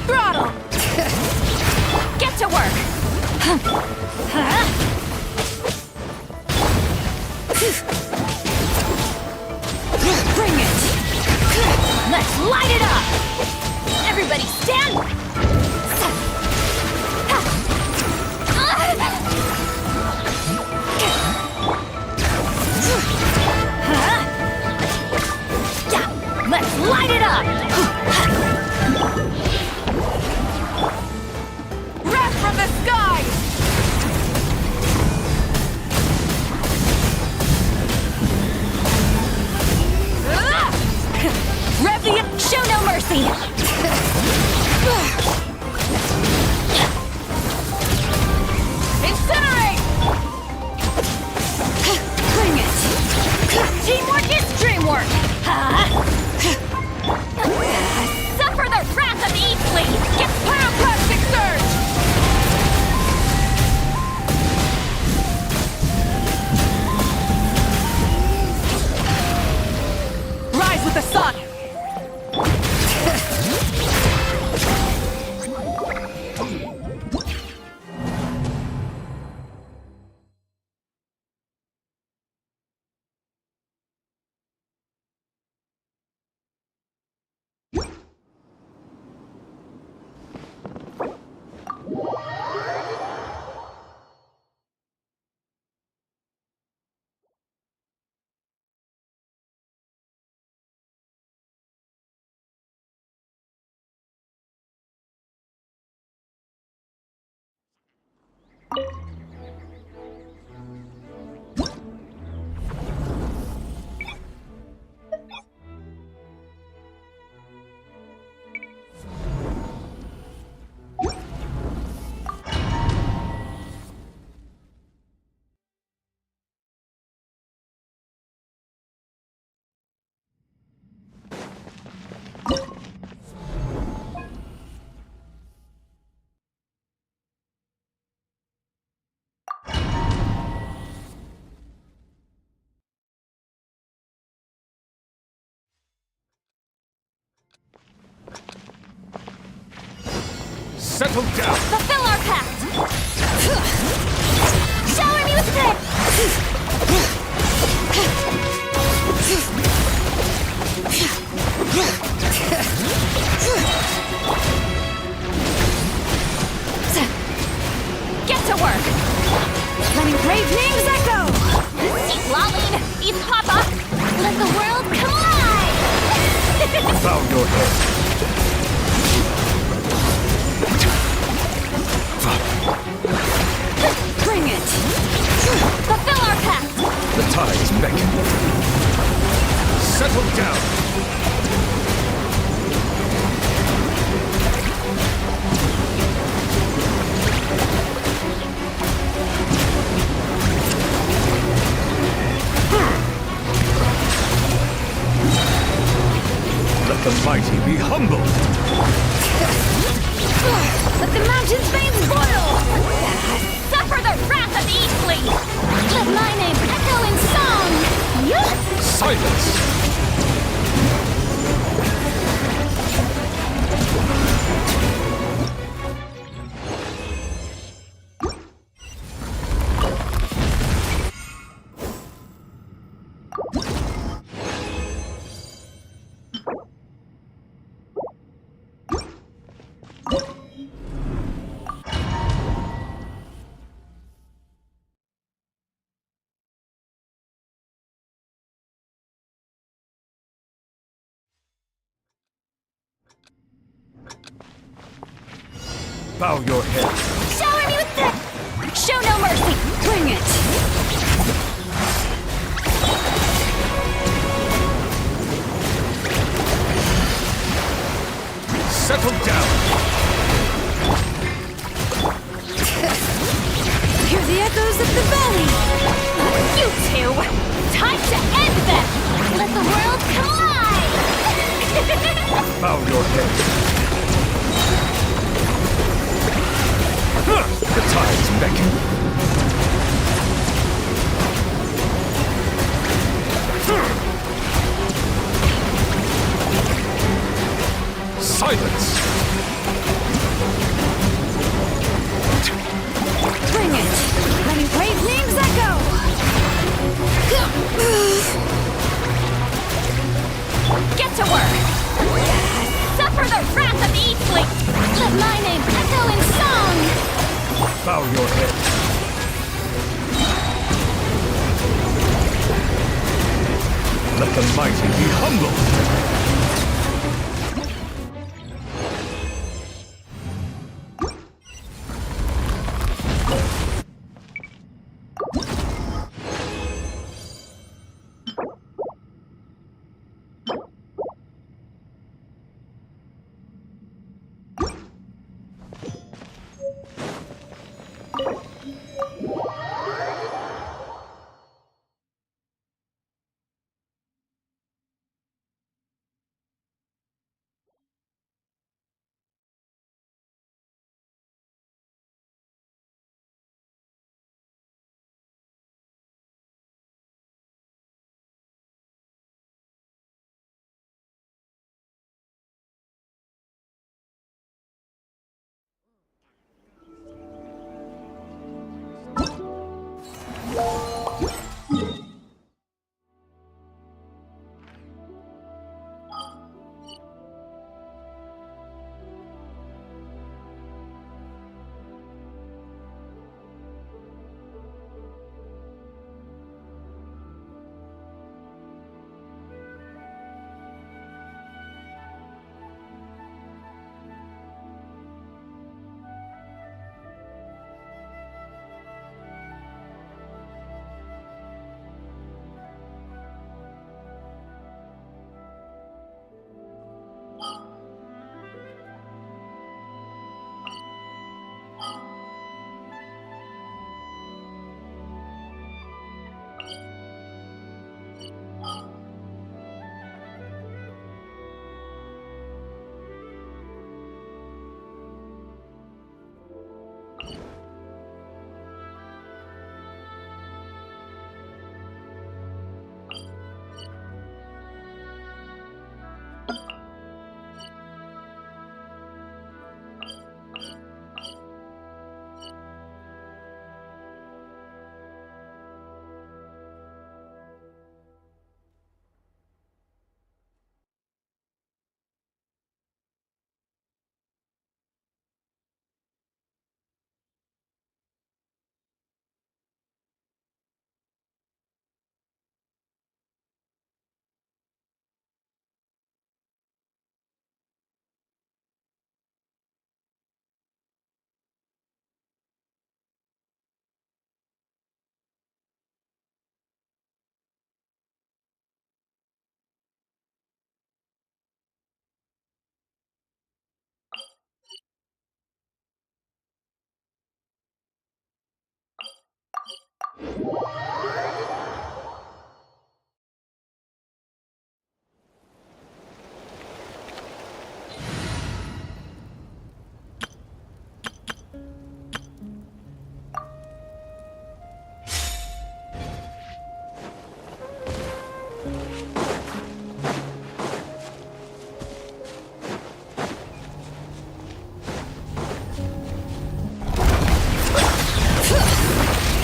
Throttle! Get to work! Bring it! Let's light it up! Everybody stand! Let's light it up! From the sky! Rev the... Show no mercy! Incinerate! Bring it! Teamwork is dreamwork! Suffer the wrath of Eastleigh! Get pyroclastic surge! With the sun! Settle down! Fulfill our pact! Shower me with prayer! The tides beckon. Settle down. Let the mighty be humbled. Let the mountain's veins boil! Suffer the wrath of Eastleaf! Let my name echo in song! Silence! Bow your head. Shower me with the... Show no mercy! Bring it! Settle down. Hear the echoes of the valley! You two! Time to end them! Let the world collide! Bow your head. The tides beckon. Silence! Bring it! Letting brave names echo! Get to work! Suffer the wrath of Eastleaf! Let my name echo in song! Bow your head. Let the mighty be humbled.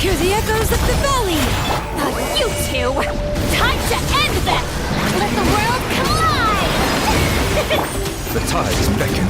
Hear the echoes of the valley! You two! Time to end this! Let the world collide! The tides beckon.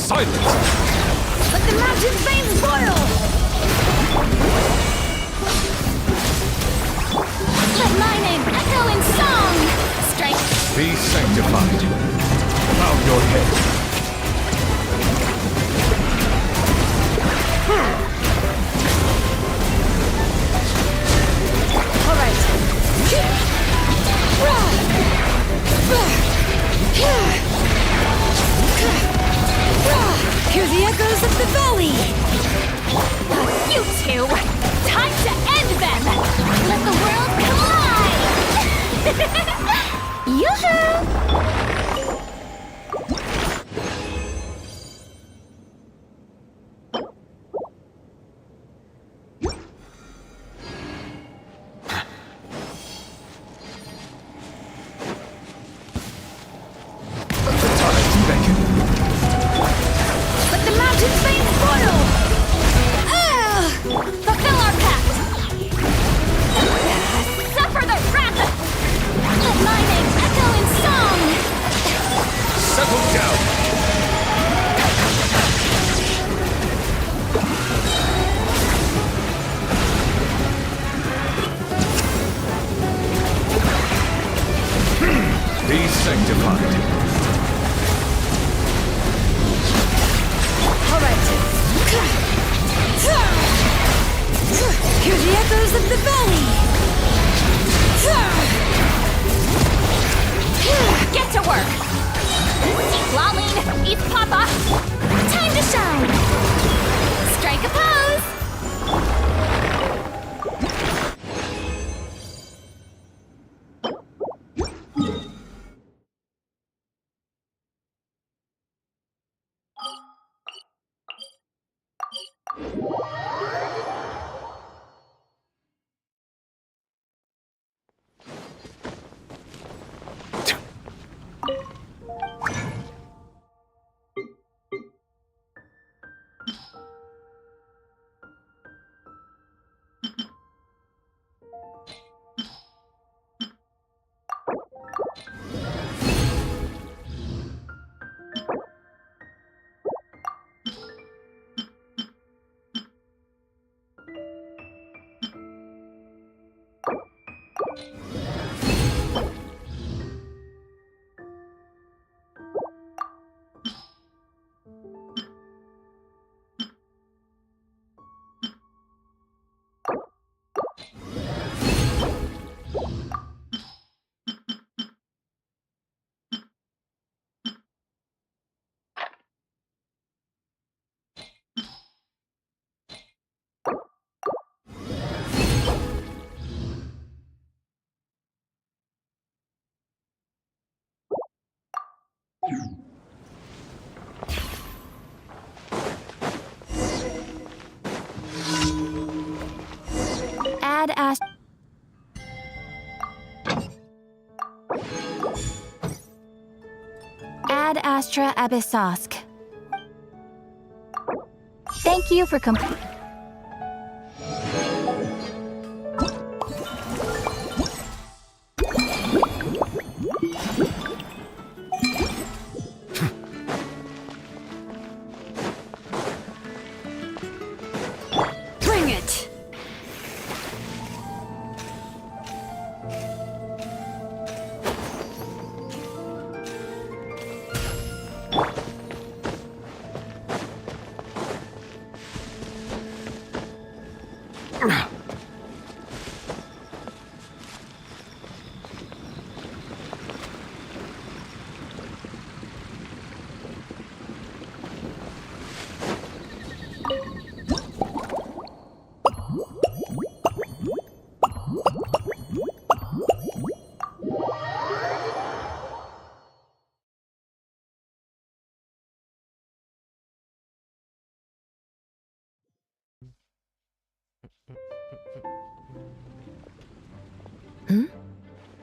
Silence! Let the mountain veins boil! Let my name echo in song! Strike! Be sanctified. Bow your head. Hear the echoes of the valley! You two! Time to end them! Let the world collide! Yoo-hoo! The tides beckon. Let the mountain veins boil! Fulfill our pact! Suffer the wrath of... Let my name echo in song! Settle down. Be sanctified. Hear the echoes of the valley! Get to work! Eat Laline, eat Papa! Time to shine! Strike a pose! Ad Ast... Ad Astra Abyssosk. Thank you for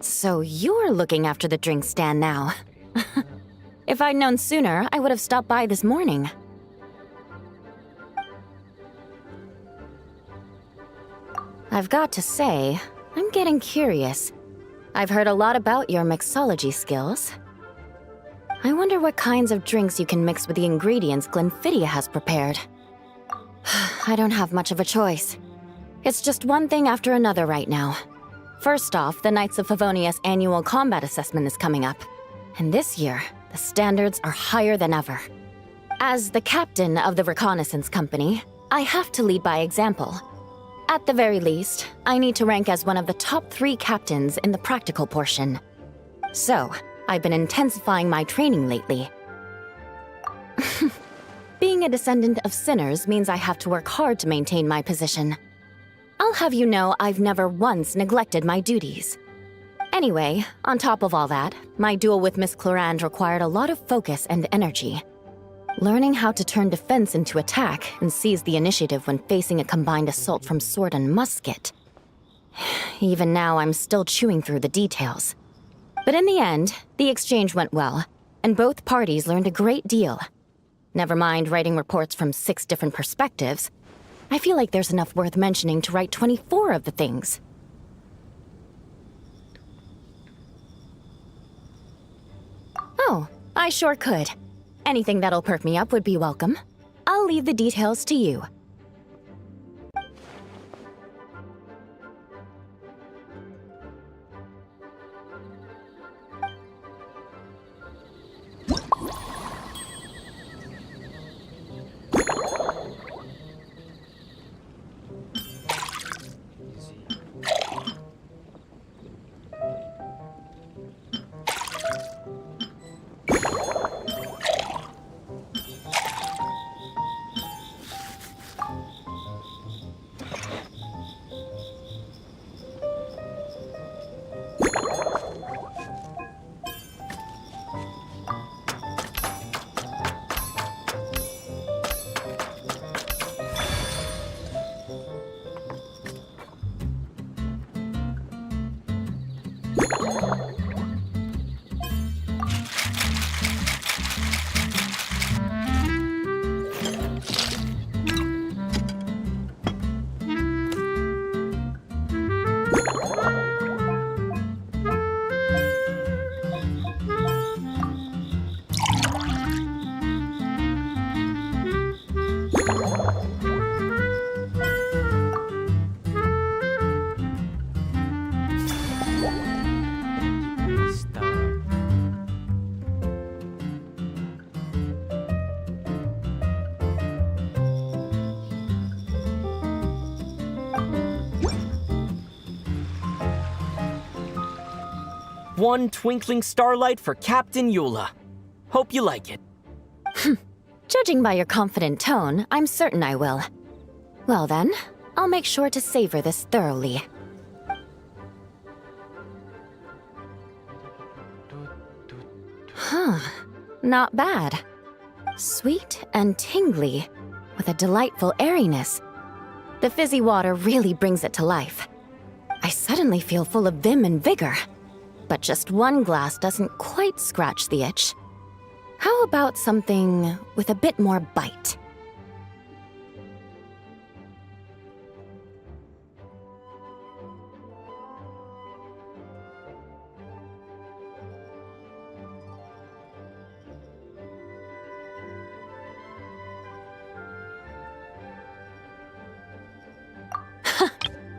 So you're looking after the drink stand now. If I'd known sooner, I would have stopped by this morning. I've got to say, I'm getting curious. I've heard a lot about your mixology skills. I wonder what kinds of drinks you can mix with the ingredients Glenfiddich has prepared. I don't have much of a choice. It's just one thing after another right now. First off, the Knights of Favonius annual combat assessment is coming up. And this year, the standards are higher than ever. As the captain of the reconnaissance company, I have to lead by example. At the very least, I need to rank as one of the top 3 captains in the practical portion. So, I've been intensifying my training lately. Being a descendant of sinners means I have to work hard to maintain my position. I'll have you know I've never once neglected my duties. Anyway, on top of all that, my duel with Miss Clorand required a lot of focus and energy. Learning how to turn defense into attack and seize the initiative when facing a combined assault from sword and musket. Even now, I'm still chewing through the details. But in the end, the exchange went well, and both parties learned a great deal. Never mind writing reports from 6 different perspectives, I feel like there's enough worth mentioning to write 24 of the things. Oh, I sure could. Anything that'll perk me up would be welcome. I'll leave the details to you. One twinkling starlight for Captain Eula. Hope you like it. Judging by your confident tone, I'm certain I will. Well then, I'll make sure to savor this thoroughly. Huh, not bad. Sweet and tingly, with a delightful airiness. The fizzy water really brings it to life. I suddenly feel full of vim and vigor. But just one glass doesn't quite scratch the itch. How about something with a bit more bite?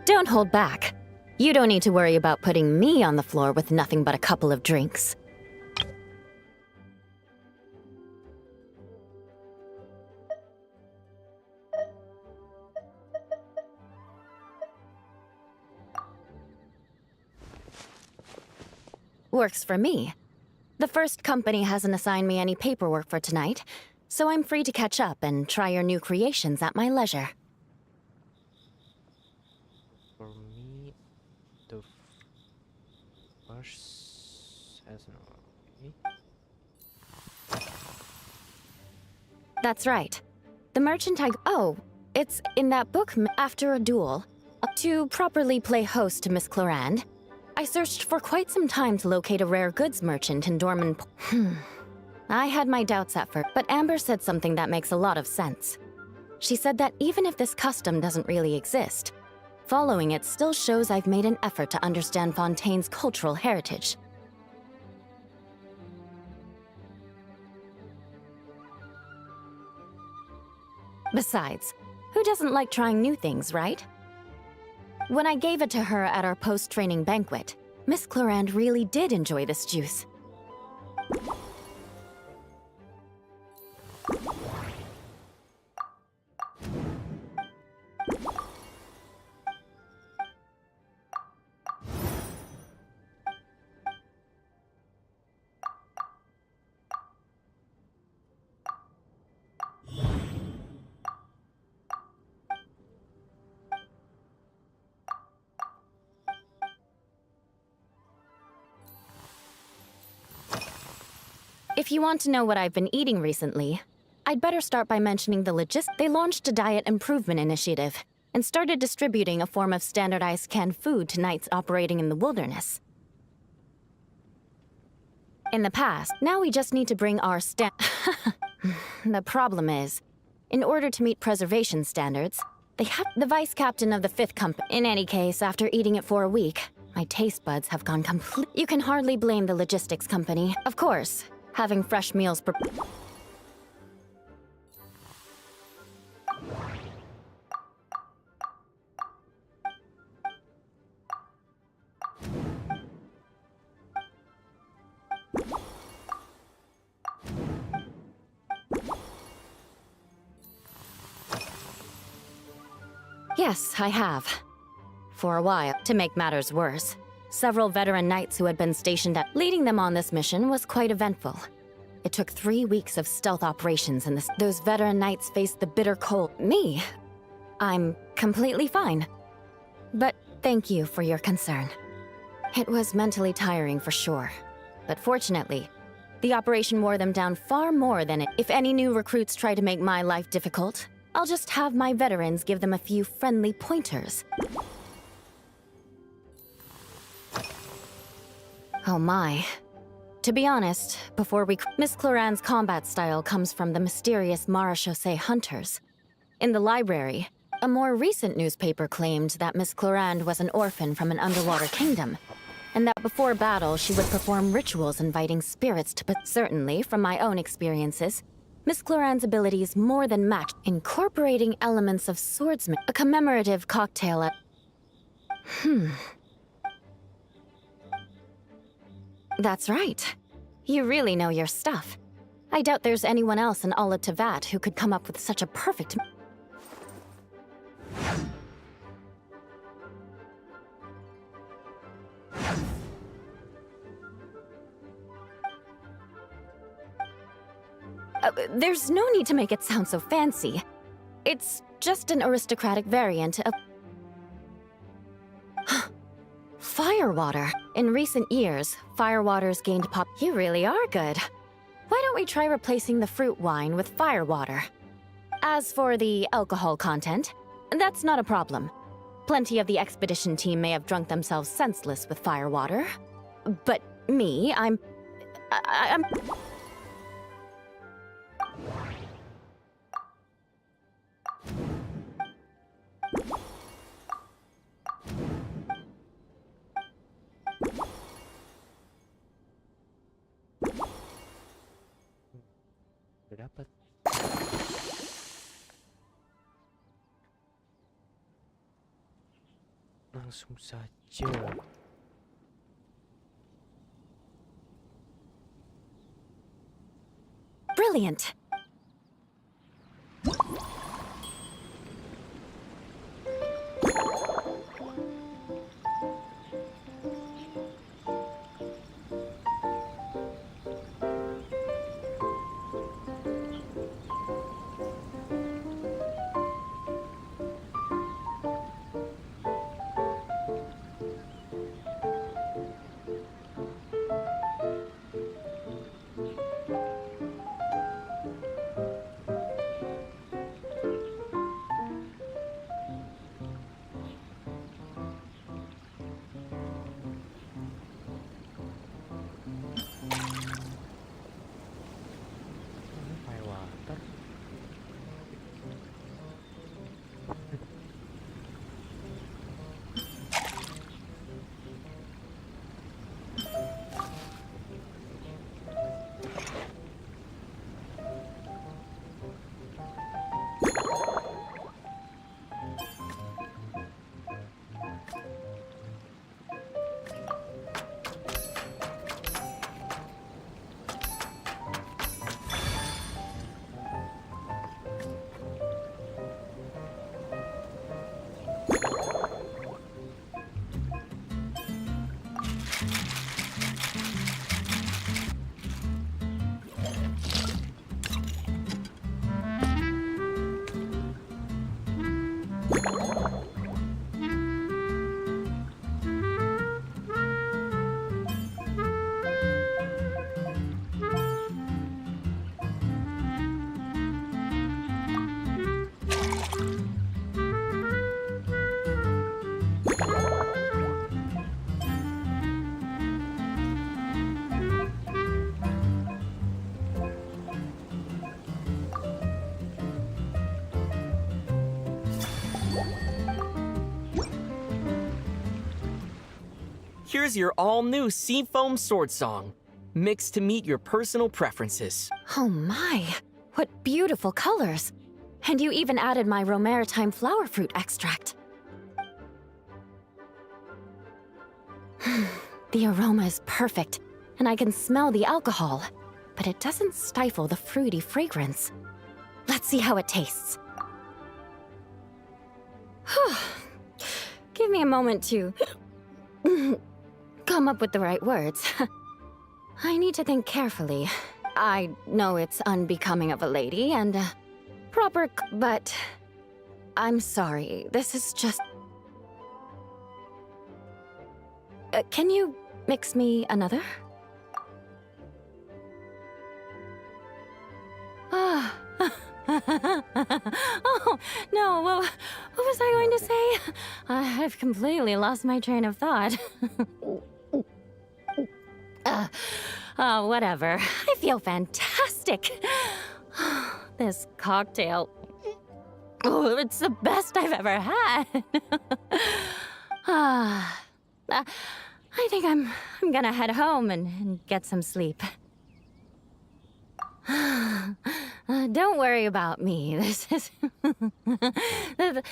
Don't hold back. You don't need to worry about putting me on the floor with nothing but a couple of drinks. Works for me. The first company hasn't assigned me any paperwork for tonight, so I'm free to catch up and try your new creations at my leisure. For me, the first has no. That's right. The merchant Oh, it's in that book, After a Duel. To properly play host to Miss Clorand, I searched for quite some time to locate a rare goods merchant in Dorman. I had my doubts at first, but Amber said something that makes a lot of sense. She said that even if this custom doesn't really exist, following it still shows I've made an effort to understand Fontaine's cultural heritage. Besides, who doesn't like trying new things, right? When I gave it to her at our post-training banquet, Miss Clorand really did enjoy this juice. If you want to know what I've been eating recently, I'd better start by mentioning the They launched a diet improvement initiative and started distributing a form of standardized canned food to knights operating in the wilderness. In the past, now we just need to bring our The problem is, in order to meet preservation standards, they have the vice captain of the 5th company. In any case, after eating it for a week, my taste buds have gone complete. You can hardly blame the logistics company. Of course, having fresh meals Yes, I have. For a while. To make matters worse, several veteran knights who had been stationed at leading them on this mission was quite eventful. It took 3 weeks of stealth operations and those veteran knights faced the bitter cold. Me? I'm completely fine. But thank you for your concern. It was mentally tiring for sure. But fortunately, the operation wore them down far more than it. If any new recruits try to make my life difficult, I'll just have my veterans give them a few friendly pointers. Oh my. To be honest, Miss Clorand's combat style comes from the mysterious Marechaussee hunters. In the library, a more recent newspaper claimed that Miss Clorand was an orphan from an underwater kingdom, and that before battle she would perform rituals inviting spirits to. But certainly, from my own experiences, Miss Clorand's abilities more than matched, incorporating elements of swordsman, a commemorative cocktail at. That's right. You really know your stuff. I doubt there's anyone else in all of Tevat who could come up with such a perfect. There's no need to make it sound so fancy. It's just an aristocratic variant of firewater. In recent years, firewater's gained pop. You really are good. Why don't we try replacing the fruit wine with firewater? As for the alcohol content, that's not a problem. Plenty of the expedition team may have drunk themselves senseless with firewater. But me, I'm... Dapat. Langsung saja. Brilliant. here's your all-new Seafoam Sword Song, mixed to meet your personal preferences. Oh my, what beautiful colors. And you even added my romaritime flower fruit extract. The aroma is perfect, and I can smell the alcohol, but it doesn't stifle the fruity fragrance. Let's see how it tastes. Give me a moment to come up with the right words. I need to think carefully. I know it's unbecoming of a lady and but I'm sorry. This is just... can you mix me another? Ah. Oh, no, what was I going to say? I've completely lost my train of thought. Whatever. I feel fantastic. This cocktail... oh, it's the best I've ever had. I think I'm gonna head home and get some sleep. Don't worry about me. This is the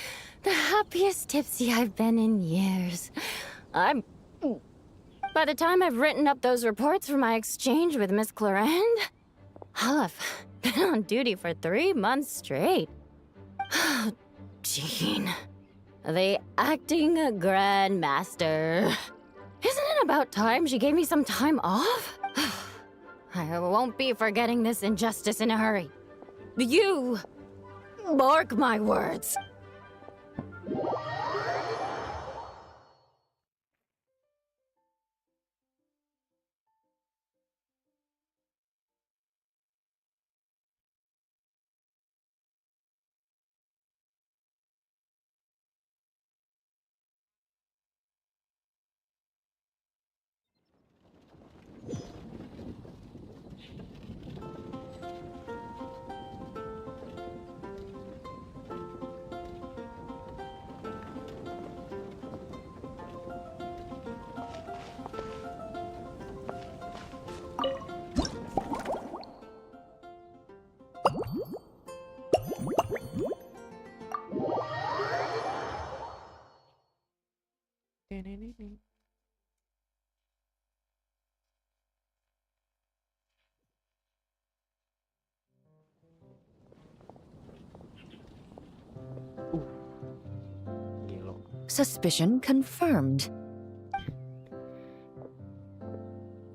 happiest tipsy I've been in years. By the time I've written up those reports for my exchange with Miss Clarend, I'll have been on duty for 3 months straight. Jean, the acting grandmaster. Isn't it about time she gave me some time off? I won't be forgetting this injustice in a hurry. You mark my words. Suspicion confirmed.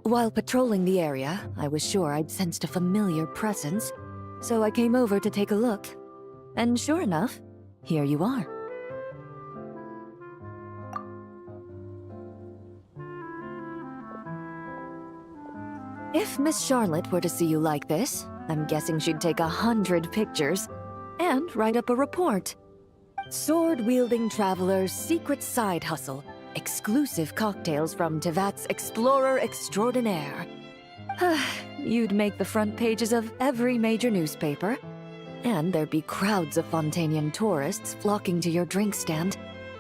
While patrolling the area, I was sure I'd sensed a familiar presence, so I came over to take a look. And sure enough, here you are. If Miss Charlotte were to see you like this, I'm guessing she'd take 100 pictures and write up a report. Sword-wielding traveler's secret side hustle. Exclusive cocktails from Tevat's Explorer Extraordinaire. You'd make the front pages of every major newspaper. And there'd be crowds of Fontanian tourists flocking to your drink stand,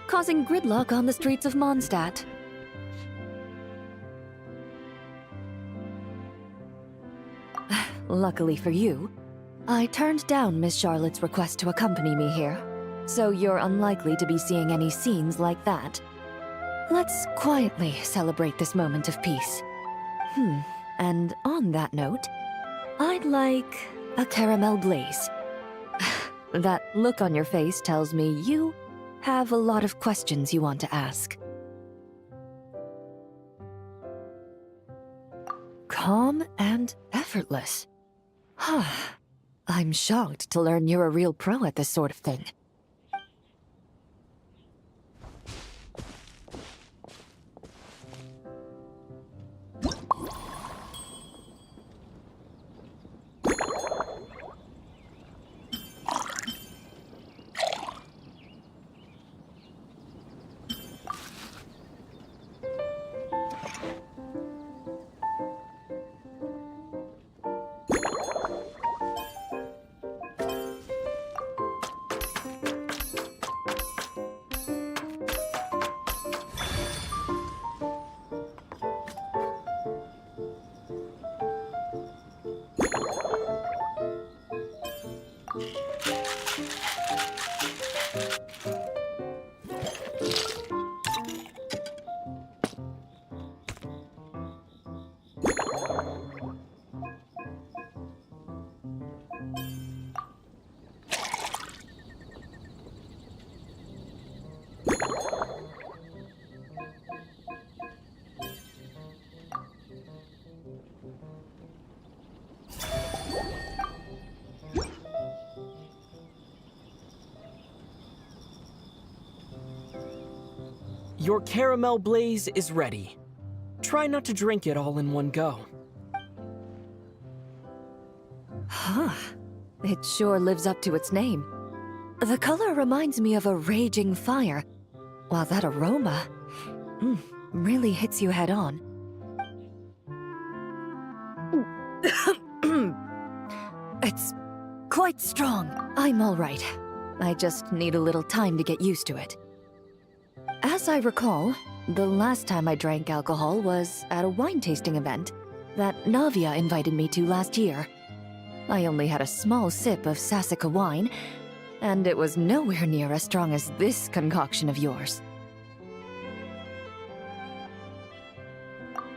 causing gridlock on the streets of Mondstadt. Luckily for you, I turned down Miss Charlotte's request to accompany me here. So you're unlikely to be seeing any scenes like that. Let's quietly celebrate this moment of peace. And on that note, I'd like a caramel glaze. That look on your face tells me you have a lot of questions you want to ask. Calm and effortless. I'm shocked to learn you're a real pro at this sort of thing. Your caramel blaze is ready. Try not to drink it all in one go. Huh. It sure lives up to its name. The color reminds me of a raging fire, while that aroma really hits you head on. It's quite strong. I'm all right. I just need a little time to get used to it. As I recall, the last time I drank alcohol was at a wine tasting event that Navia invited me to last year. I only had a small sip of Sassica wine, and it was nowhere near as strong as this concoction of yours.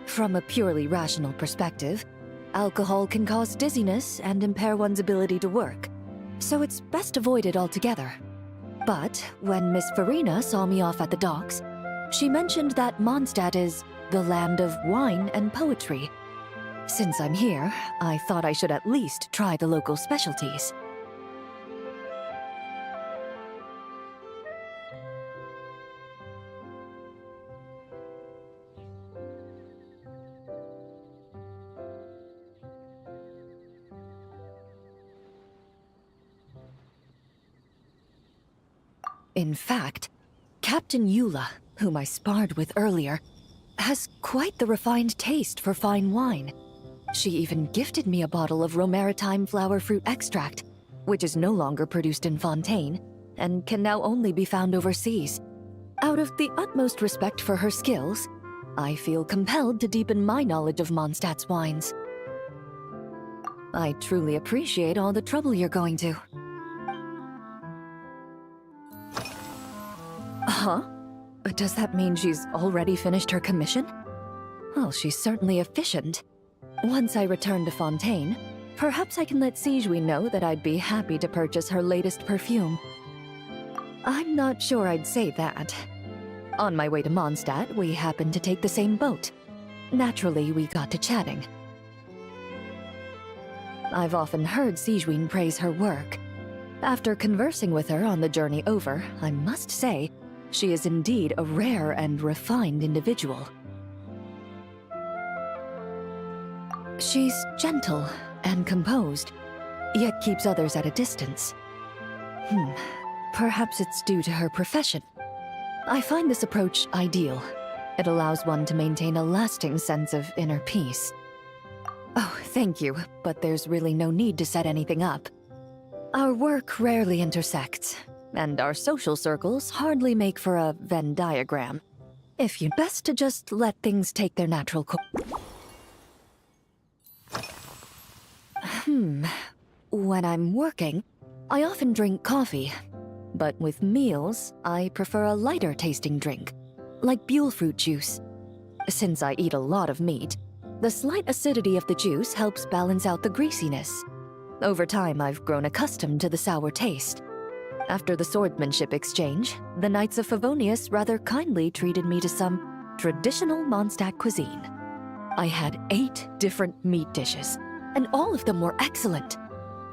From a purely rational perspective, alcohol can cause dizziness and impair one's ability to work, so it's best avoided altogether. But when Miss Farina saw me off at the docks, she mentioned that Mondstadt is the land of wine and poetry. Since I'm here, I thought I should at least try the local specialties. In fact, Captain Eula, whom I sparred with earlier, has quite the refined taste for fine wine. She even gifted me a bottle of Romaritime flower fruit extract, which is no longer produced in Fontaine, and can now only be found overseas. Out of the utmost respect for her skills, I feel compelled to deepen my knowledge of Mondstadt's wines. I truly appreciate all the trouble you're going to. Huh? Does that mean she's already finished her commission? Well, she's certainly efficient. Once I return to Fontaine, perhaps I can let Sigewinne know that I'd be happy to purchase her latest perfume. I'm not sure I'd say that. On my way to Mondstadt, we happened to take the same boat. Naturally, we got to chatting. I've often heard Sigewinne praise her work. After conversing with her on the journey over, I must say, she is indeed a rare and refined individual. She's gentle and composed, yet keeps others at a distance. Perhaps it's due to her profession. I find this approach ideal. It allows one to maintain a lasting sense of inner peace. Oh, thank you, but there's really no need to set anything up. Our work rarely intersects, and our social circles hardly make for a Venn diagram. If you'd best to just let things take their natural course. When I'm working, I often drink coffee. But with meals, I prefer a lighter tasting drink, like Buell fruit juice. Since I eat a lot of meat, the slight acidity of the juice helps balance out the greasiness. Over time, I've grown accustomed to the sour taste. After the swordsmanship exchange, the Knights of Favonius rather kindly treated me to some traditional Mondstadt cuisine. I had 8 different meat dishes, and all of them were excellent.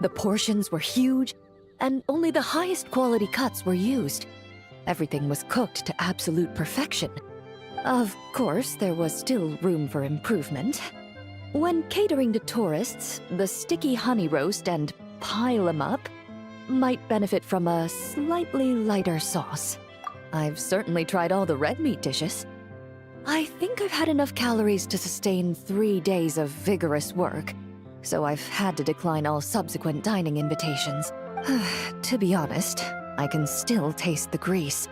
The portions were huge, and only the highest quality cuts were used. Everything was cooked to absolute perfection. Of course, there was still room for improvement. When catering to tourists, the sticky honey roast and pile 'em up might benefit from a slightly lighter sauce. I've certainly tried all the red meat dishes. I think I've had enough calories to sustain 3 days of vigorous work, so I've had to decline all subsequent dining invitations. To be honest, I can still taste the grease.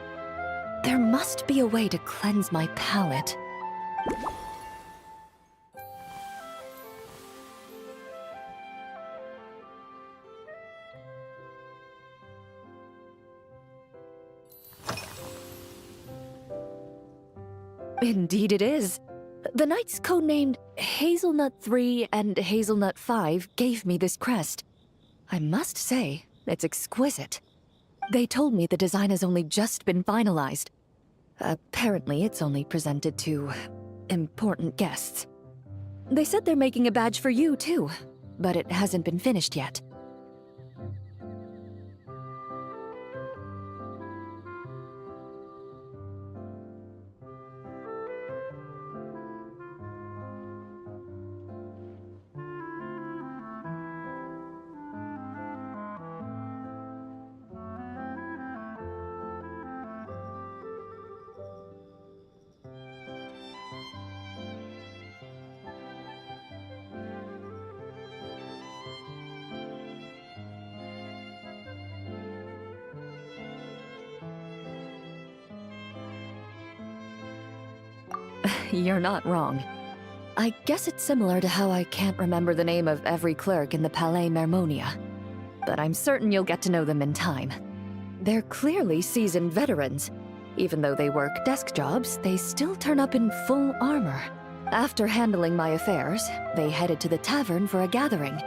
There must be a way to cleanse my palate. Indeed it is. The knights codenamed Hazelnut 3 and Hazelnut 5 gave me this crest. I must say, it's exquisite. They told me the design has only just been finalized. Apparently, it's only presented to important guests. They said they're making a badge for you, too, but it hasn't been finished yet. you're not wrong. I guess it's similar to how I can't remember the name of every clerk in the Palais Mermonia. But I'm certain you'll get to know them in time. They're clearly seasoned veterans. Even though they work desk jobs, they still turn up in full armor. After handling my affairs, they headed to the tavern for a gathering,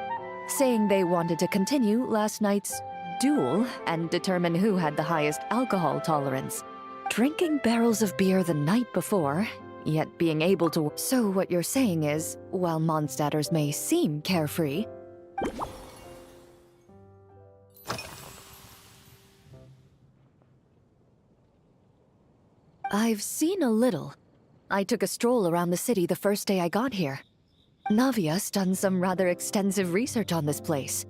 saying they wanted to continue last night's duel and determine who had the highest alcohol tolerance. Drinking barrels of beer the night before, yet being able to... So what you're saying is, while Mondstadters may seem carefree... I've seen a little. I took a stroll around the city the first day I got here. Navia's done some rather extensive research on this place.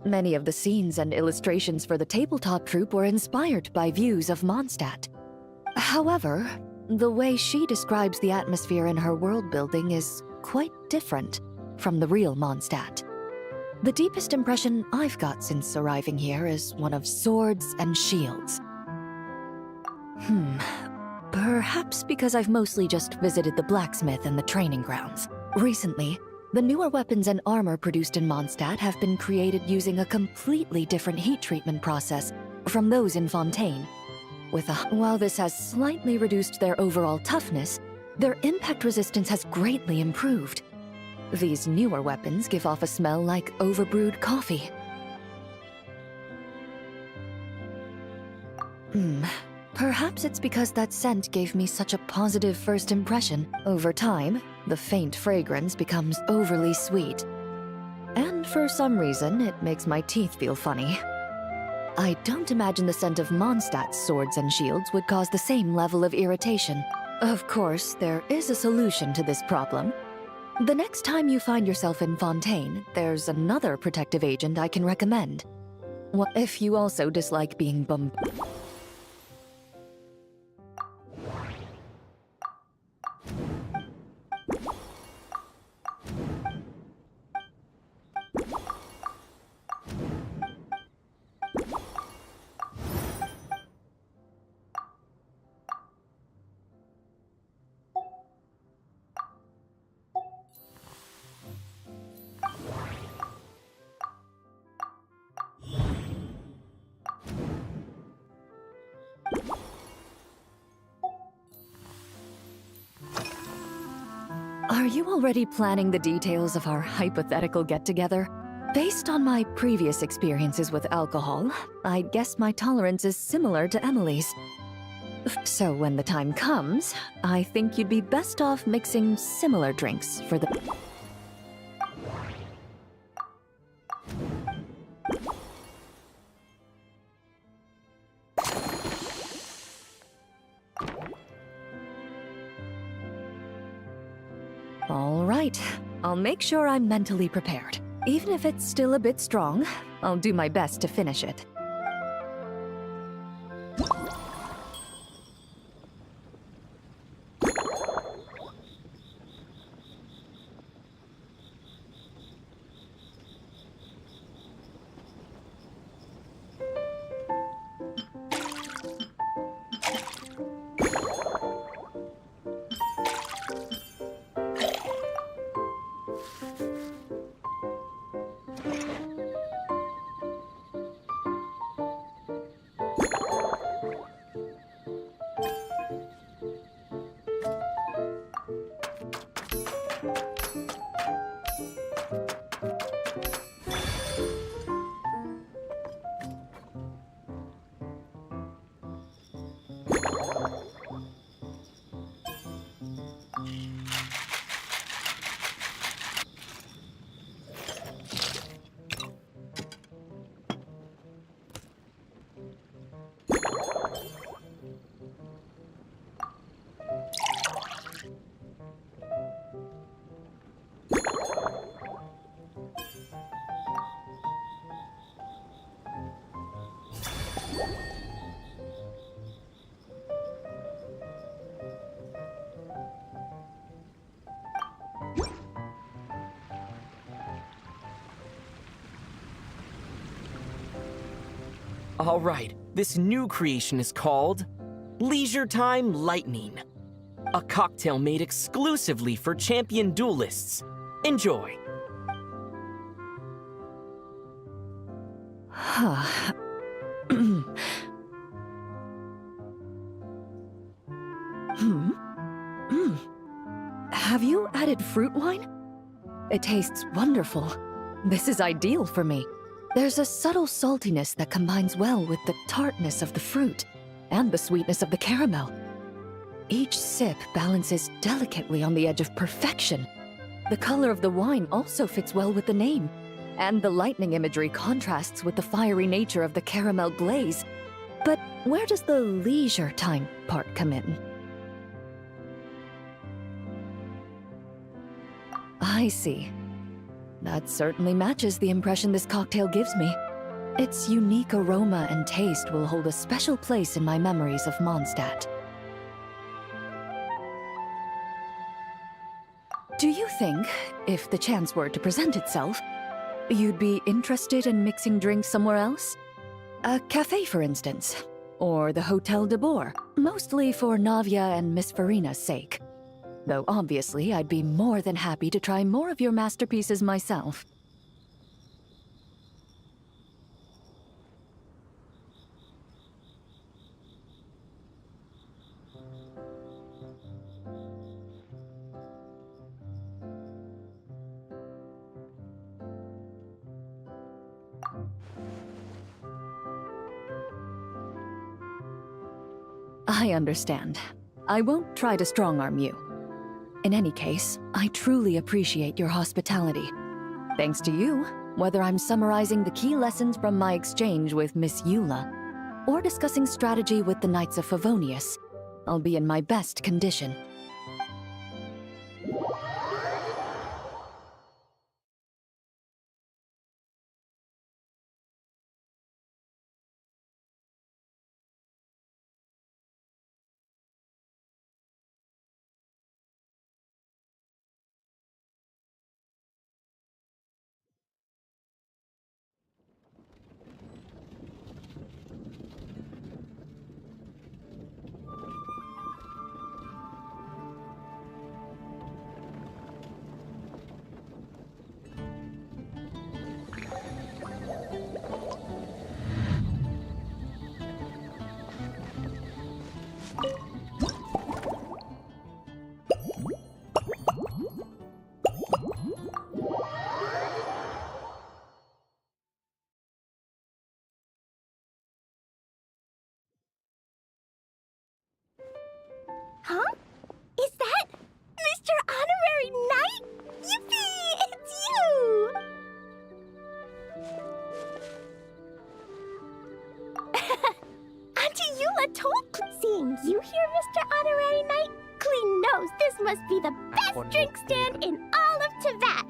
Many of the scenes and illustrations for the tabletop troupe were inspired by views of Mondstadt. However, the way she describes the atmosphere in her world building is quite different from the real Mondstadt. The deepest impression I've got since arriving here is one of swords and shields. Perhaps because I've mostly just visited the blacksmith and the training grounds. Recently, the newer weapons and armor produced in Mondstadt have been created using a completely different heat treatment process from those in Fontaine. While this has slightly reduced their overall toughness, their impact resistance has greatly improved. These newer weapons give off a smell like overbrewed coffee. Perhaps it's because that scent gave me such a positive first impression. Over time, the faint fragrance becomes overly sweet. And for some reason, it makes my teeth feel funny. I don't imagine the scent of Mondstadt's swords and shields would cause the same level of irritation. Of course, there is a solution to this problem. The next time you find yourself in Fontaine, there's another protective agent I can recommend. What if you also dislike being bombarded? Are you already planning the details of our hypothetical get-together? Based on my previous experiences with alcohol, I guess my tolerance is similar to Emily's. So when the time comes, I think you'd be best off mixing similar drinks for the... All right, I'll make sure I'm mentally prepared. Even if it's still a bit strong, I'll do my best to finish it. All right, this new creation is called Leisure Time Lightning. a cocktail made exclusively for champion duelists. Enjoy. Have you added fruit wine? It tastes wonderful. This is ideal for me. There's a subtle saltiness that combines well with the tartness of the fruit and the sweetness of the caramel. Each sip balances delicately on the edge of perfection. The color of the wine also fits well with the name, and the lightning imagery contrasts with the fiery nature of the caramel glaze. But where does the leisure time part come in? I see. That certainly matches the impression this cocktail gives me. Its unique aroma and taste will hold a special place in my memories of Mondstadt. Do you think, if the chance were to present itself, you'd be interested in mixing drinks somewhere else? A cafe, for instance, or the Hotel de Boer, mostly for Navia and Miss Farina's sake. Though obviously I'd be more than happy to try more of your masterpieces myself. I understand. I won't try to strong-arm you. In any case, I truly appreciate your hospitality. Thanks to you, whether I'm summarizing the key lessons from my exchange with Miss Eula, or discussing strategy with the Knights of Favonius, I'll be in my best condition. Huh? Is that Mr. Honorary Knight? Yippee! It's you! Auntie Eula told seeing you here, Mr. Honorary Knight. Clee knows this must be the best drink stand in all of Tibet.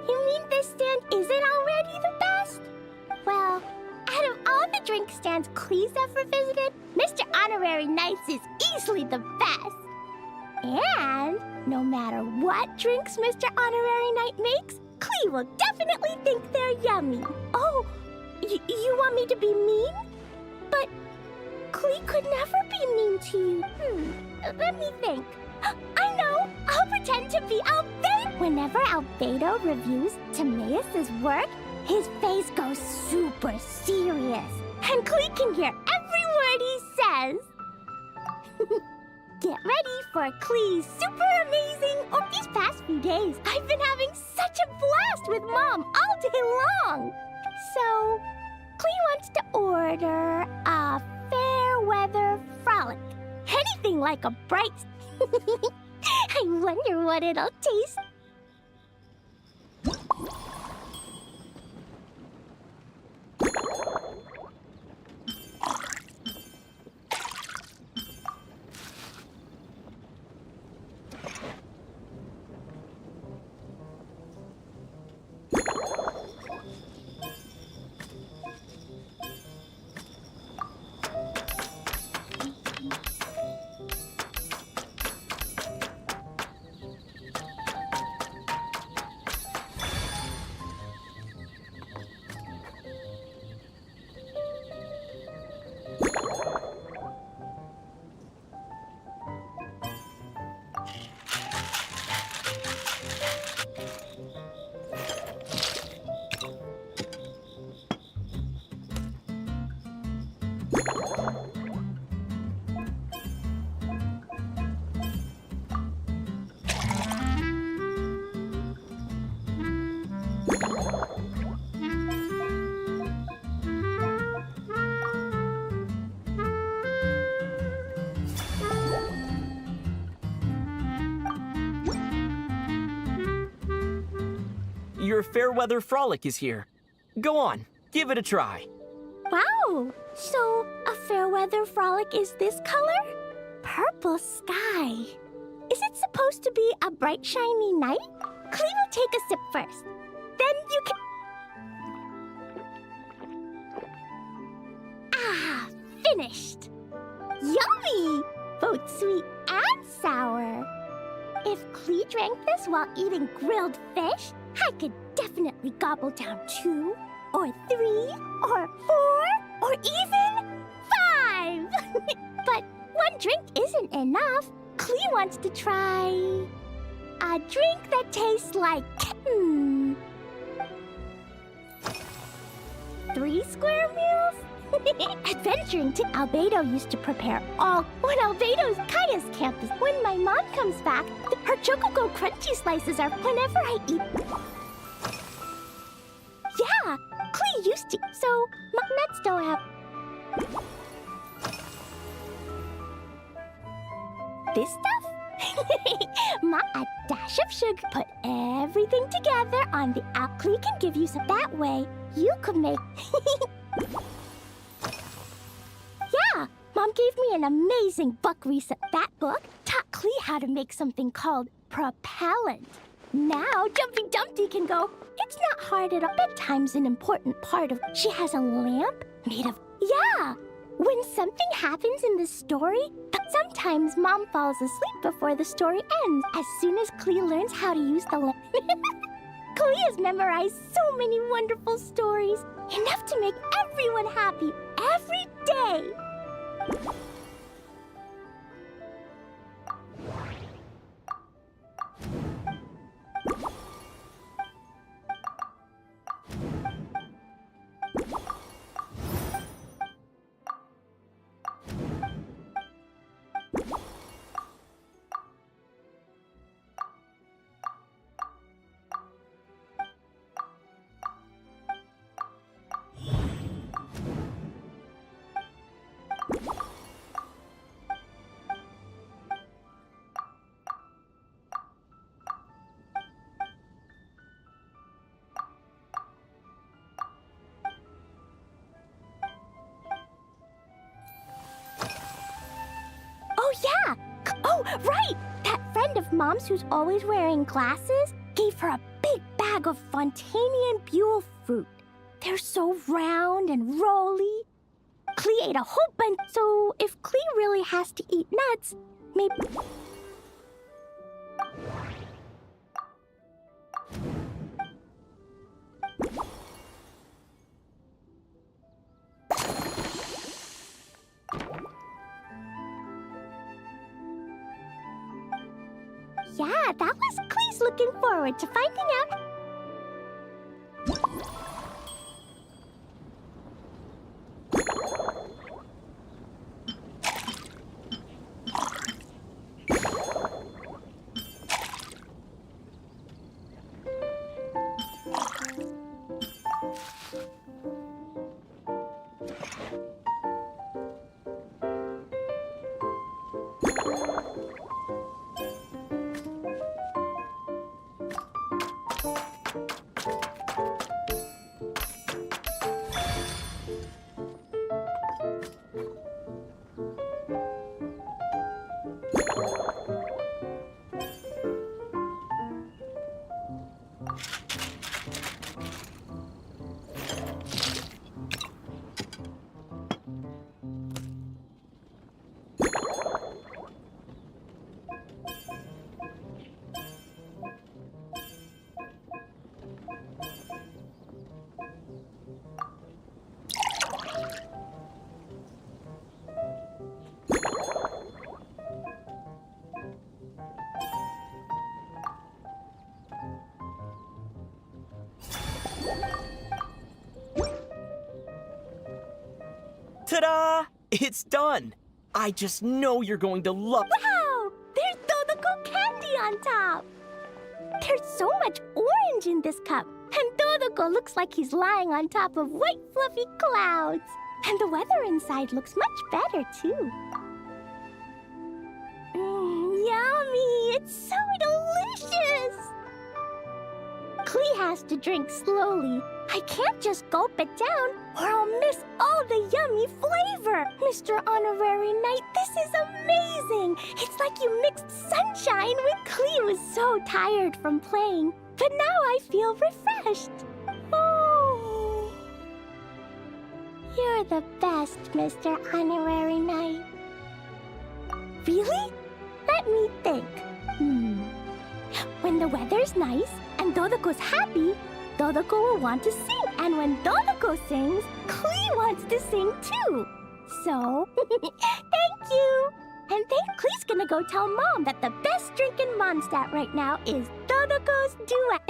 You mean this stand isn't already the best? Well, out of all the drink stands Clee's ever visited, Mr. Honorary Knight's is easily the best. And no matter what drinks Mr. Honorary Knight makes, Clee will definitely think they're yummy. Oh, you want me to be mean? But Clee could never be mean to you. Let me think. I know! I'll pretend to be Albedo. Whenever Albedo reviews Timaeus' work, his face goes super serious, and Clee can hear every word he says. Get ready for Clee's super amazing. Oh, these past few days, I've been having such a blast with Mom all day long. So, Clee wants to order a fair weather frolic. Anything like a bright. I wonder what it'll taste. Your Fairweather Frolic is here. Go on, give it a try. Wow! So, a Fairweather Frolic is this color? Purple sky. Is it supposed to be a bright, shiny night? Clee will take a sip first. Then you can... Ah, finished! Yummy! Both sweet and sour. If Clee drank this while eating grilled fish, I could definitely gobble down 2, or 3, or 4, or even 5! But one drink isn't enough. Clee wants to try a drink that tastes like 3 square meals? Adventuring to Albedo used to prepare all when Albedo's Kaya's campus. When my mom comes back, her Chocogo crunchy slices are whenever I eat. Yeah, Clee used to. So, nuts don't have... This stuff? A dash of sugar. Put everything together on the app. Clee can give you some. That way, you could make... Yeah, Mom gave me an amazing book recent. That book taught Clee how to make something called propellant. Now, Jumpy Dumpty can go. It's not hard at all. Bedtime's an important part of... She has a lamp made of... Yeah! When something happens in the story, sometimes Mom falls asleep before the story ends. As soon as Clee learns how to use the lamp... Clee has memorized so many wonderful stories. Enough to make everyone happy every day. Oh, yeah! Oh, right! That friend of Mom's who's always wearing glasses gave her a big bag of Fontanian Buell fruit. They're so round and rolly. Clee ate a whole bunch, so if Clee really has to eat nuts, maybe... Yeah, that was Clee's looking forward to finding out. Ta-da! It's done! I just know you're going to love... Wow! There's Dodoco candy on top! There's so much orange in this cup. And Dodoko looks like he's lying on top of white fluffy clouds. And the weather inside looks much better, too. Yummy! It's so delicious! Klee has to drink slowly. I can't just gulp it down, or I'll miss all the yummy flavor. Mr. Honorary Knight, this is amazing! It's like you mixed sunshine with Klee was so tired from playing. But now I feel refreshed. Oh. You're the best, Mr. Honorary Knight. Really? Let me think. When the weather's nice and Dodoko's happy, Dodoko will want to sing. And when Dodoko sings, Klee wants to sing too. So, thank you. And then Klee's gonna go tell Mom that the best drink in Mondstadt right now is Dodoko's duet.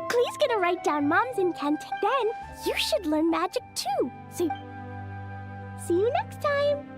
Klee's gonna write down Mom's incantation. Then you should learn magic too. So, see you next time.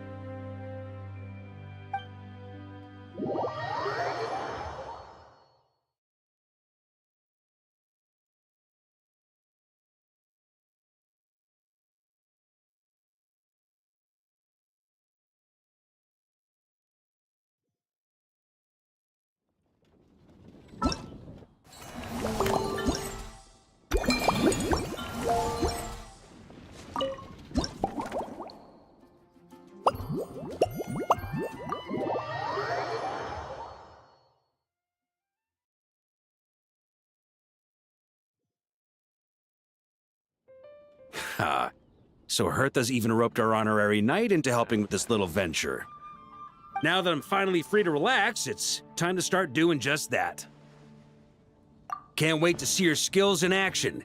Ha. So Hertha's even roped our honorary knight into helping with this little venture. Now that I'm finally free to relax, it's time to start doing just that. Can't wait to see your skills in action.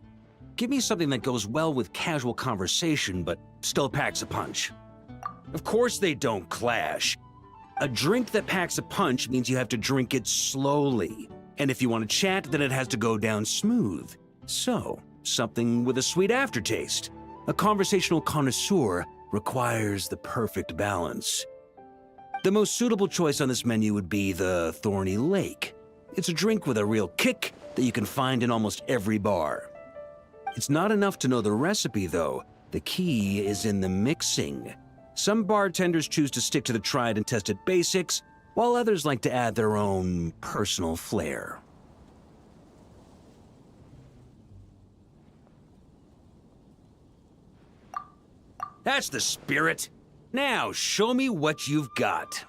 Give me something that goes well with casual conversation, but still packs a punch. Of course they don't clash. A drink that packs a punch means you have to drink it slowly. And if you want to chat, then it has to go down smooth. So, something with a sweet aftertaste. A conversational connoisseur requires the perfect balance. The most suitable choice on this menu would be the Thorny Lake. It's a drink with a real kick that you can find in almost every bar. It's not enough to know the recipe, though. The key is in the mixing. Some bartenders choose to stick to the tried and tested basics, while others like to add their own personal flair. That's the spirit. Now, show me what you've got.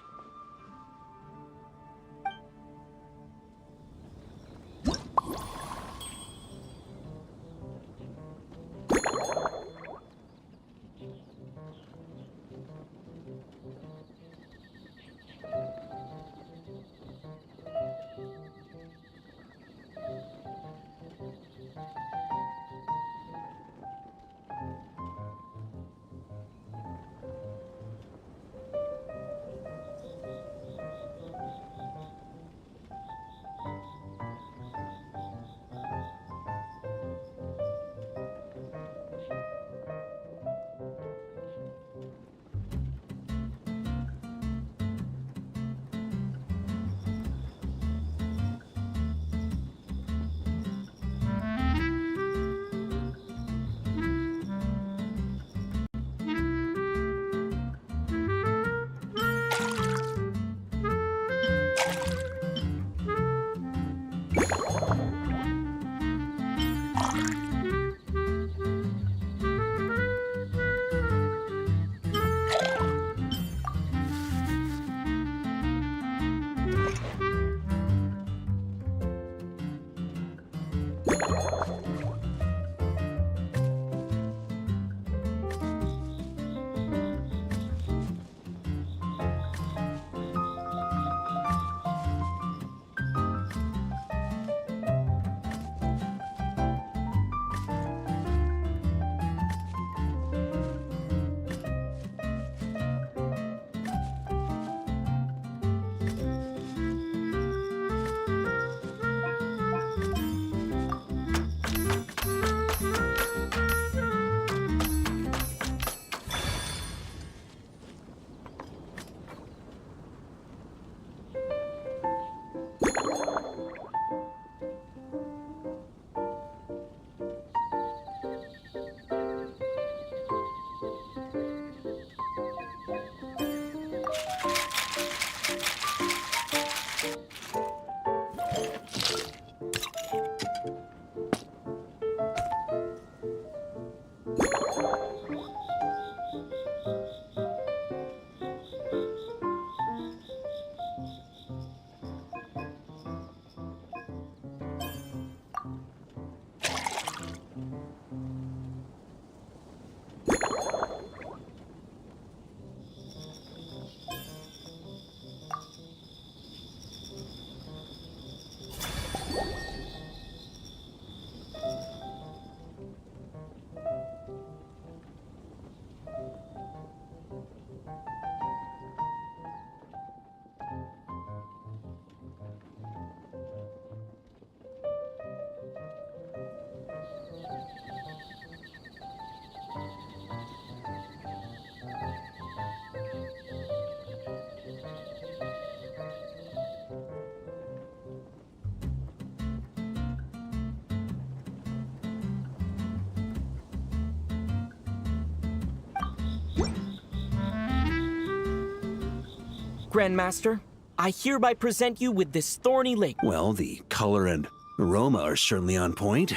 Grandmaster, I hereby present you with this thorny lake. Well, the color and aroma are certainly on point.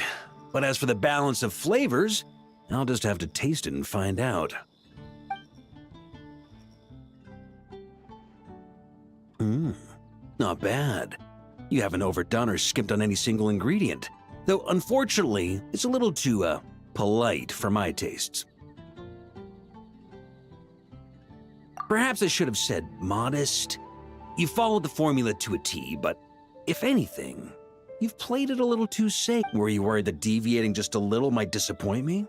But as for the balance of flavors, I'll just have to taste it and find out. Not bad. You haven't overdone or skimped on any single ingredient. Though, unfortunately, it's a little too, polite for my tastes. Perhaps I should have said modest. You followed the formula to a T, but if anything, you've played it a little too safe. Were you worried that deviating just a little might disappoint me?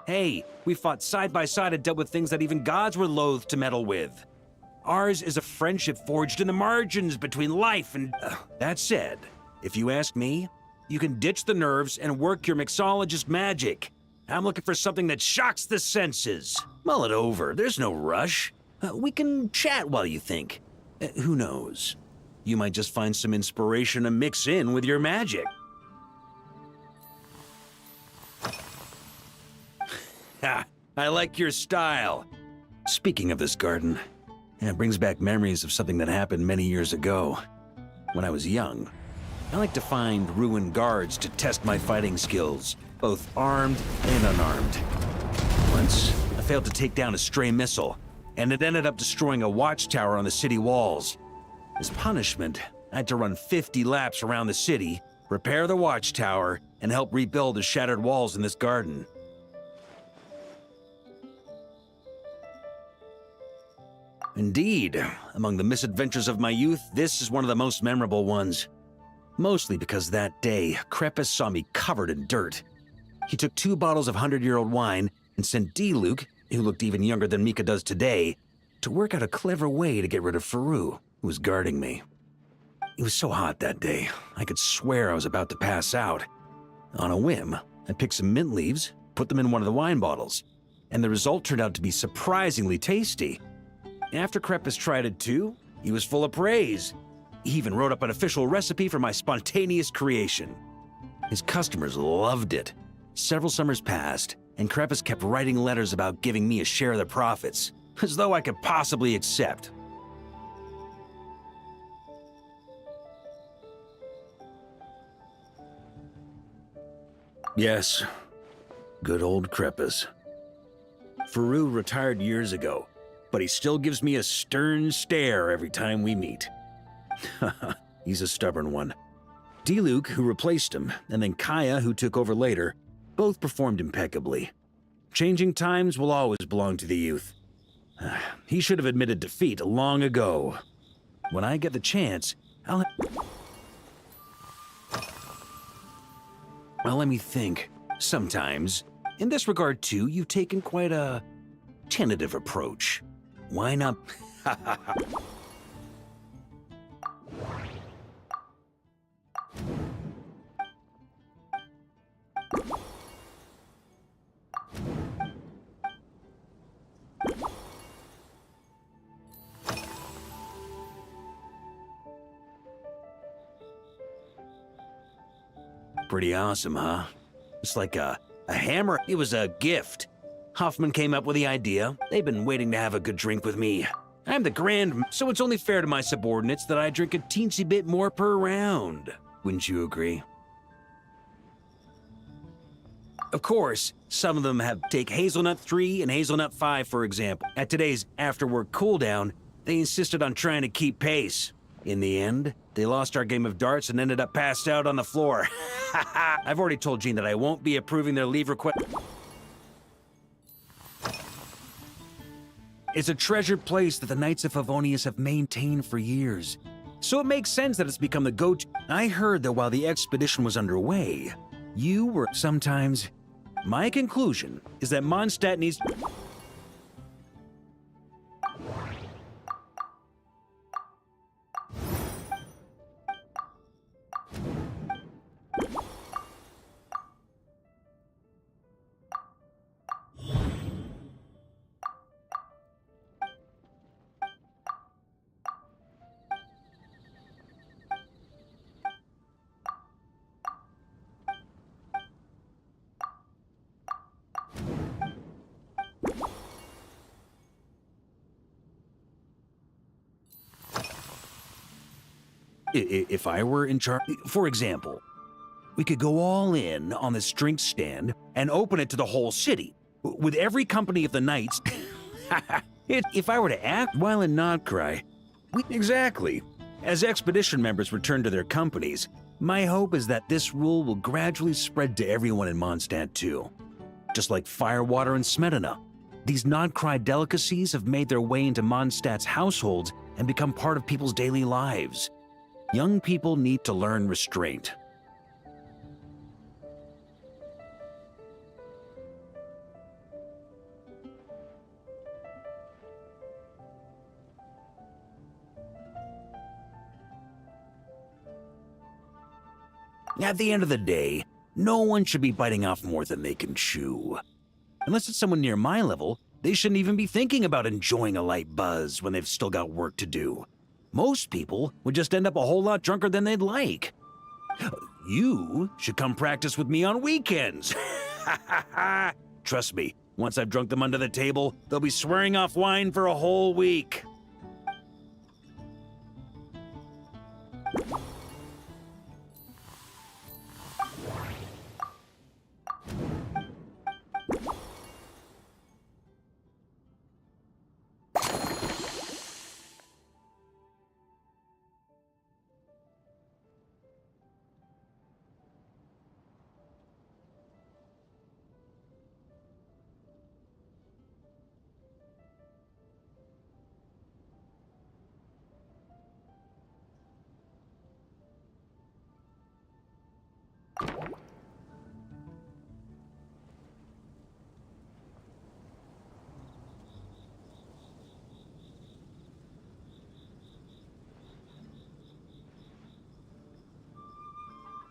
Hey, we fought side by side and dealt with things that even gods were loath to meddle with. Ours is a friendship forged in the margins between life and... That said, if you ask me, you can ditch the nerves and work your mixologist magic. I'm looking for something that shocks the senses. Mull it over, there's no rush. We can chat while you think. Who knows? You might just find some inspiration to mix in with your magic. Ha! I like your style. Speaking of this garden, it brings back memories of something that happened many years ago. When I was young, I like to find ruined guards to test my fighting skills, both armed and unarmed. Once, I failed to take down a stray missile, and it ended up destroying a watchtower on the city walls. As punishment, I had to run 50 laps around the city, repair the watchtower, and help rebuild the shattered walls in this garden. Indeed, among the misadventures of my youth, this is one of the most memorable ones. Mostly because that day, Krepus saw me covered in dirt. He took 2 bottles of 100-year-old wine and sent D-Luke, who looked even younger than Mika does today, to work out a clever way to get rid of Faru, who was guarding me. It was so hot that day, I could swear I was about to pass out. On a whim, I picked some mint leaves, put them in one of the wine bottles, and the result turned out to be surprisingly tasty. After Krepus tried it too, he was full of praise. He even wrote up an official recipe for my spontaneous creation. His customers loved it. Several summers passed, and Krepus kept writing letters about giving me a share of the profits, as though I could possibly accept. Yes, good old Krepus. Faru retired years ago, but he still gives me a stern stare every time we meet. He's a stubborn one. D-Luke, who replaced him, and then Kaya, who took over later, both performed impeccably. Changing times will always belong to the youth. He should have admitted defeat long ago. When I get the chance, Well, let me think. Sometimes, in this regard too, you've taken quite a tentative approach. Why not? Pretty awesome, huh? It's like a hammer. It was a gift. Hoffman came up with the idea. They've been waiting to have a good drink with me. I'm the Grand, so it's only fair to my subordinates that I drink a teensy bit more per round. Wouldn't you agree? Of course, some of them take Hazelnut 3 and Hazelnut 5, for example. At today's after-work cooldown, they insisted on trying to keep pace. In the end, they lost our game of darts and ended up passed out on the floor. I've already told Jean that I won't be approving their leave request. It's a treasured place that the Knights of Favonius have maintained for years. So it makes sense that it's become the go-to. I heard that while the expedition was underway, you were sometimes... My conclusion is that Mondstadt needs... If I were in charge, for example, we could go all in on this drink stand and open it to the whole city, with every company of the knights. If I were to act while in Nodcry, exactly. As expedition members return to their companies, my hope is that this rule will gradually spread to everyone in Mondstadt too. Just like firewater and Smedina, these Nodcry delicacies have made their way into Mondstadt's households and become part of people's daily lives. Young people need to learn restraint. At the end of the day, no one should be biting off more than they can chew. Unless it's someone near my level, they shouldn't even be thinking about enjoying a light buzz when they've still got work to do. Most people would just end up a whole lot drunker than they'd like. You should come practice with me on weekends. Trust me, once I've drunk them under the table, they'll be swearing off wine for a whole week.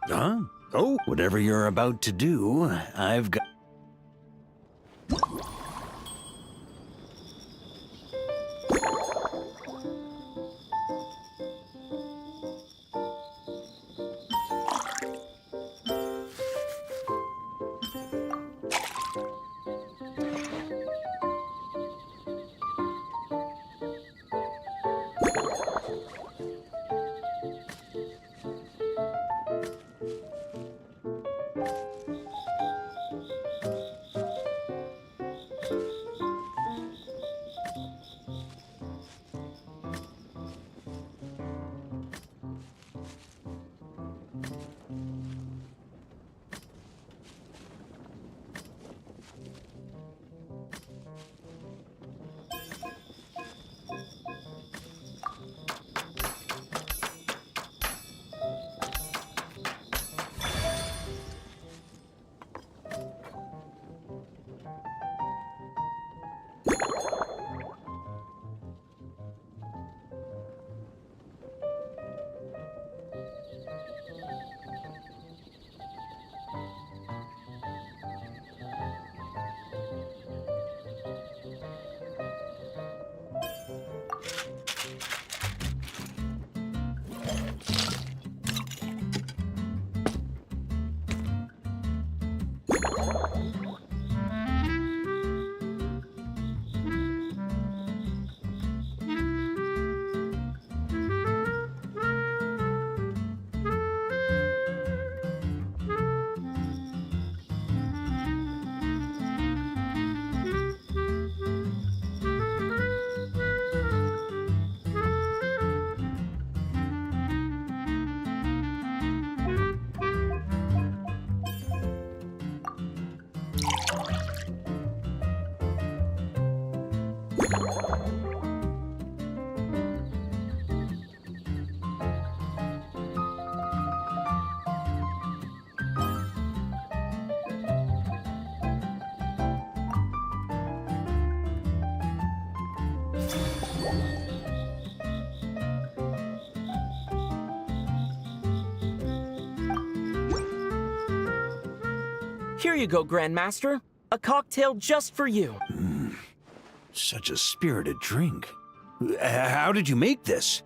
Huh? Oh, whatever you're about to do, I've got... Here you go, Grandmaster. A cocktail just for you. Such a spirited drink. How did you make this?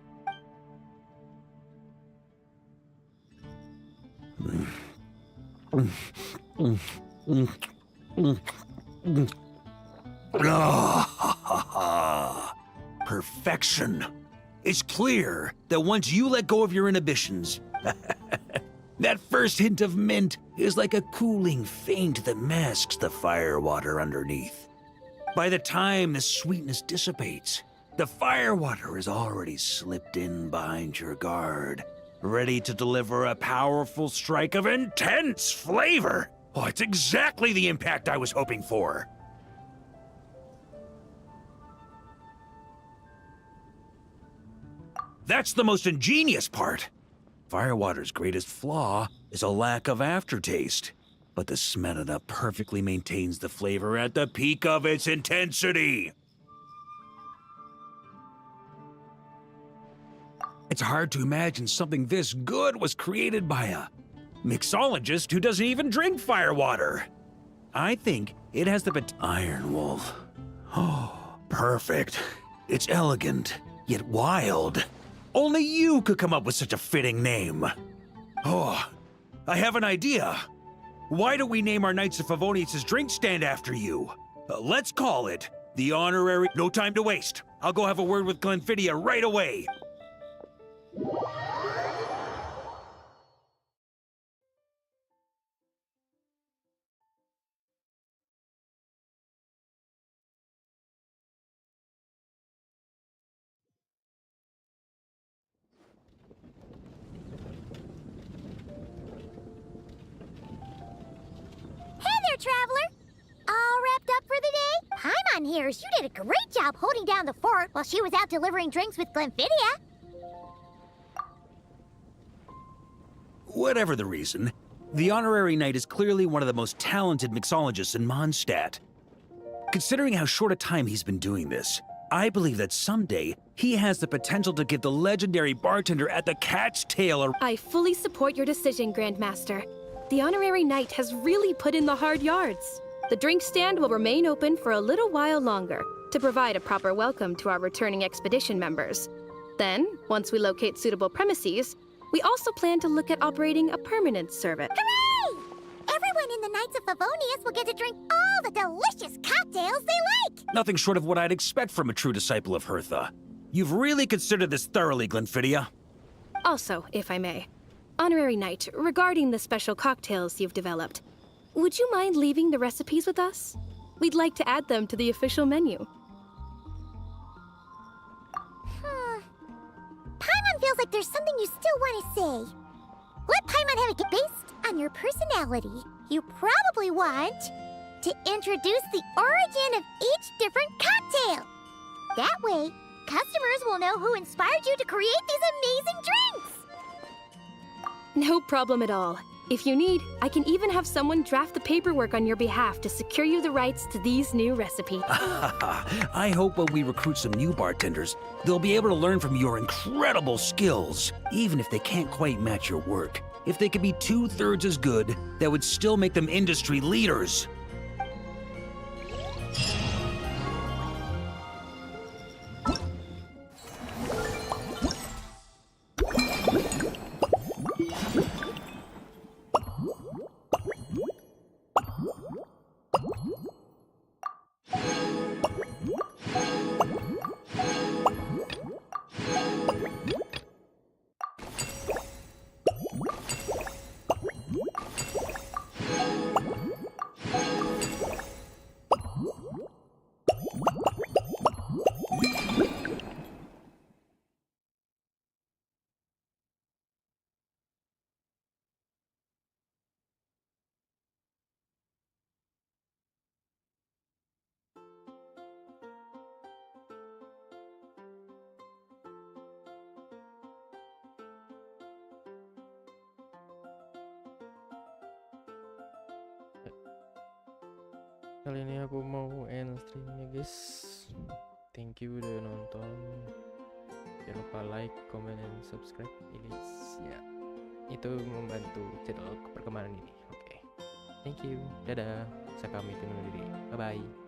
Perfection. It's clear that once you let go of your inhibitions, that first hint of mint is like a cooling feint that masks the firewater underneath. By the time the sweetness dissipates, the firewater is already slipped in behind your guard, ready to deliver a powerful strike of intense flavor. Oh, it's exactly the impact I was hoping for. That's the most ingenious part. Firewater's greatest flaw is a lack of aftertaste, but the smelana perfectly maintains the flavor at the peak of its intensity. It's hard to imagine something this good was created by a mixologist who doesn't even drink firewater. I think it has the Iron Wolf. Oh, perfect. It's elegant, yet wild. Only you could come up with such a fitting name. Oh, I have an idea. Why don't we name our Knights of Favonius' drink stand after you? Let's call it the Honorary... No time to waste. I'll go have a word with Glenfiddia right away. Hey there, traveler! All wrapped up for the day? Paimon hears you did a great job holding down the fort while she was out delivering drinks with Glenfiddia. Whatever the reason, the Honorary Knight is clearly one of the most talented mixologists in Mondstadt. Considering how short a time he's been doing this, I believe that someday he has the potential to give the legendary bartender at the Cat's Tail a... I fully support your decision, Grandmaster. The Honorary Knight has really put in the hard yards. The drink stand will remain open for a little while longer to provide a proper welcome to our returning expedition members. Then, once we locate suitable premises, we also plan to look at operating a permanent service. Hooray! Everyone in the Knights of Favonius will get to drink all the delicious cocktails they like! Nothing short of what I'd expect from a true disciple of Hertha. You've really considered this thoroughly, Glenfiddia. Also, if I may, Honorary Knight, regarding the special cocktails you've developed, would you mind leaving the recipes with us? We'd like to add them to the official menu. Paimon feels like there's something you still want to say. Let Paimon have it based on your personality. You probably want to introduce the origin of each different cocktail. That way, customers will know who inspired you to create these amazing drinks. No problem at all. If you need, I can even have someone draft the paperwork on your behalf to secure you the rights to these new recipes. I hope when we recruit some new bartenders, they'll be able to learn from your incredible skills, even if they can't quite match your work. If they could be 2/3 as good, that would still make them industry leaders. Kali ini aku mau end streamnya, guys. Thank you udah nonton. Jangan lupa like, comment, dan subscribe, please. Ya, itu membantu channel perkembangan ini. Oke. Thank you. Dadah. Saya pamit undur diri. Bye bye.